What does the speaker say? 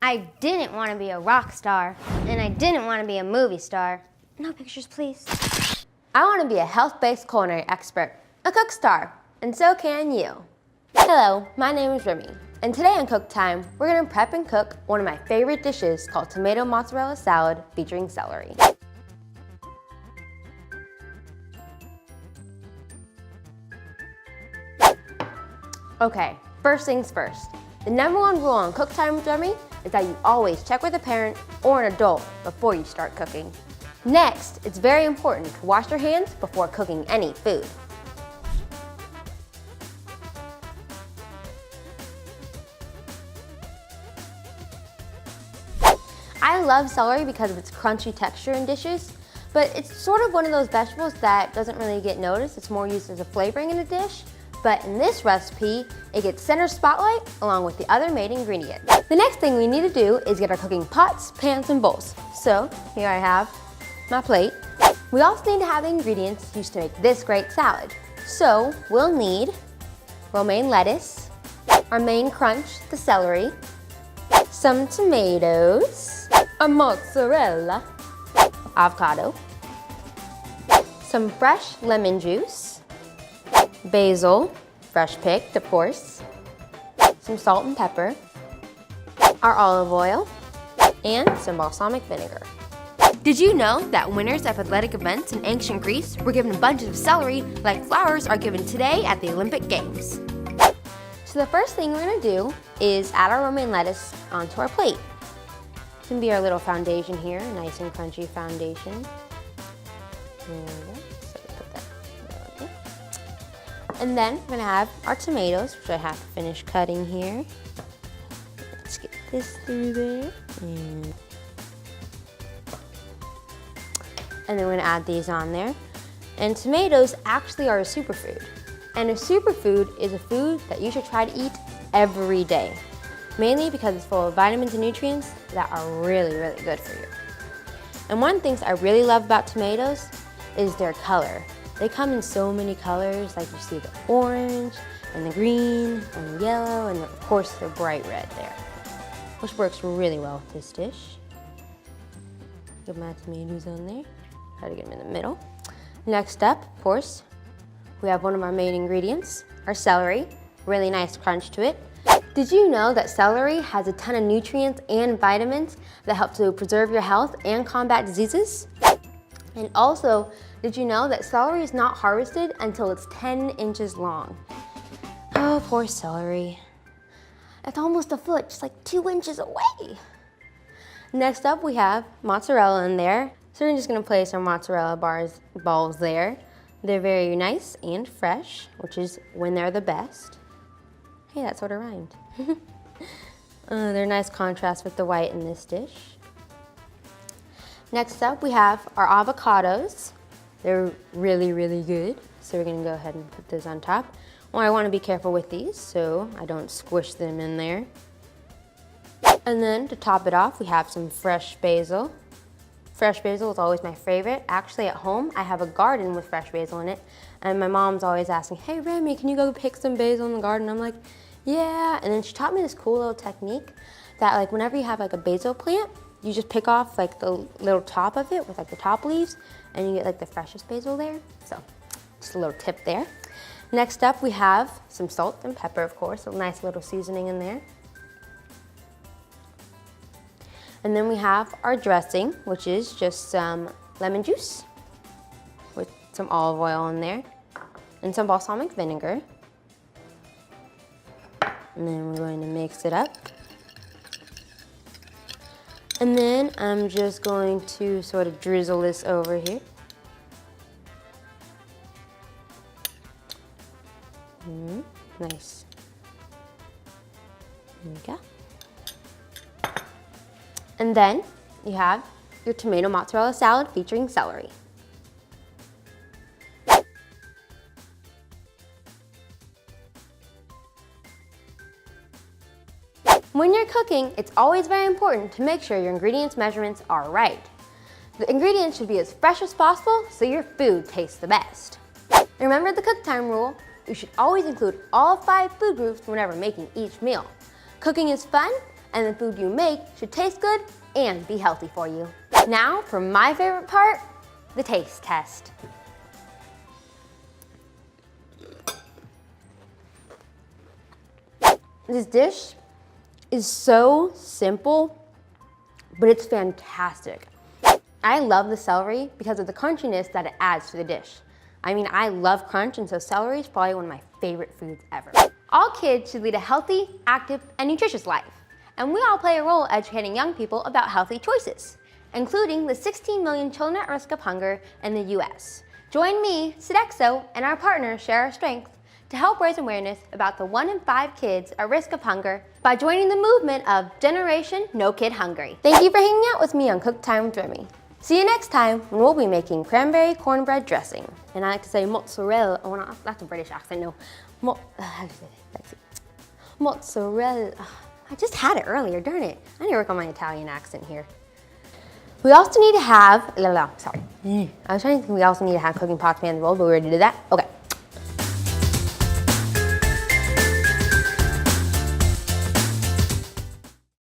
I didn't want to be a rock star, and I didn't want to be a movie star. No pictures, please. I want to be a health-based culinary expert, a cook star, and so can you. Hello, my name is Remmi, and today on Cook Time, we're going to prep and cook one of my favorite dishes called Tomato Mozzarella Salad featuring celery. Okay, first things first. The #1 rule on Cook Time with Remmi is that you always check with a parent or an adult before you start cooking. Next, it's very important to wash your hands before cooking any food. I love celery because of its crunchy texture in dishes, but it's sort of one of those vegetables that doesn't really get noticed. It's more used as a flavoring in a dish. But in this recipe, it gets center spotlight along with the other main ingredients. The next thing we need to do is get our cooking pots, pans, and bowls. So here I have my plate. We also need to have the ingredients used to make this great salad. So we'll need romaine lettuce, our main crunch, the celery, some tomatoes, a mozzarella, avocado, some fresh lemon juice, basil, fresh picked, of course, some salt and pepper, our olive oil, and some balsamic vinegar. Did you know that winners of athletic events in ancient Greece were given bunches of celery like flowers are given today at the Olympic Games? So the first thing we're going to do is add our romaine lettuce onto our plate. This can be our little foundation here, a nice and crunchy foundation. And then we're gonna have our tomatoes, which I have to finish cutting here. Let's get this through there. And then we're gonna add these on there. And tomatoes actually are a superfood. And a superfood is a food that you should try to eat every day. Mainly because it's full of vitamins and nutrients that are really, really good for you. And one of the things I really love about tomatoes is their color. They come in so many colors, like you see the orange, and the green, and the yellow, and of course the bright red there, which works really well with this dish. Get my tomatoes on there, try to get them in the middle. Next up, of course, we have one of our main ingredients, our celery, really nice crunch to it. Did you know that celery has a ton of nutrients and vitamins that help to preserve your health and combat diseases? And also, did you know that celery is not harvested until it's 10 inches long? Oh, poor celery. It's almost a foot, just like 2 inches away. Next up, we have mozzarella in there. So we're just gonna place our mozzarella balls there. They're very nice and fresh, which is when they're the best. Hey, that sort of rhymed. They're a nice contrast with the white in this dish. Next up, we have our avocados. They're really, really good. So we're gonna go ahead and put those on top. Well, I wanna be careful with these so I don't squish them in there. And then to top it off, we have some fresh basil. Fresh basil is always my favorite. Actually at home, I have a garden with fresh basil in it. And my mom's always asking, hey Remmi, can you go pick some basil in the garden? I'm like, yeah. And then she taught me this cool little technique that like whenever you have like a basil plant, you just pick off like the little top of it with like the top leaves and you get like the freshest basil there. So just a little tip there. Next up we have some salt and pepper, of course, a nice little seasoning in there. And then we have our dressing, which is just some lemon juice with some olive oil in there and some balsamic vinegar. And then we're going to mix it up. And then I'm just going to sort of drizzle this over here. Nice. There we go. And then you have your tomato mozzarella salad featuring celery. When you're cooking, it's always very important to make sure your ingredients measurements are right. The ingredients should be as fresh as possible so your food tastes the best. Remember the cook time rule, you should always include all 5 food groups whenever making each meal. Cooking is fun and the food you make should taste good and be healthy for you. Now for my favorite part, the taste test. This dish is so simple, but it's fantastic. I love the celery because of the crunchiness that it adds to the dish. I mean, I love crunch, and so celery is probably one of my favorite foods ever. All kids should lead a healthy, active, and nutritious life. And we all play a role educating young people about healthy choices, including the 16 million children at risk of hunger in the US. Join me, Sodexo, and our partners Share Our Strength to help raise awareness about the 1 in 5 kids at risk of hunger by joining the movement of Generation No Kid Hungry. Thank you for hanging out with me on Cook Time with Remmi. See you next time when we'll be making cranberry cornbread dressing. And I like to say mozzarella. Oh, no, that's a British accent, no. How do you say that? Mozzarella. I just had it earlier, darn it. I need to work on my Italian accent here. We also need to have, sorry. I was trying to think we also need to have cooking pots, pans, and bowls, but we already did that. Okay.